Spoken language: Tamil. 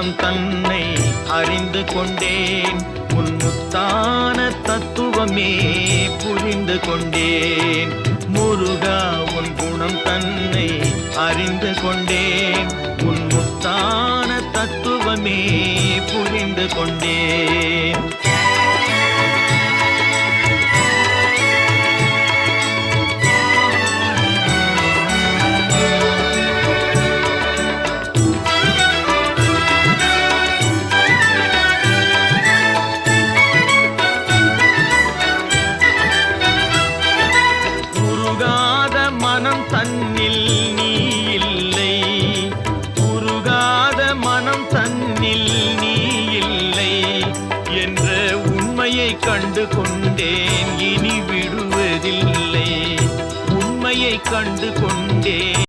குணம் தன்னை அறிந்து கொண்டேன். உன் முத்தான தத்துவமே புரிந்து கொண்டேன். முருகா உன் குணம் தன்னை அறிந்து கொண்டேன். உன் முத்தான தத்துவமே புரிந்து கொண்டேன். மனம் தன்னில் நீ இல்லை, உருகாத மனம் தன்னில் நீ இல்லை என்ற உண்மையை கண்டு கொண்டேன். இனி விடுவதில்லை, உண்மையை கண்டு கொண்டேன்.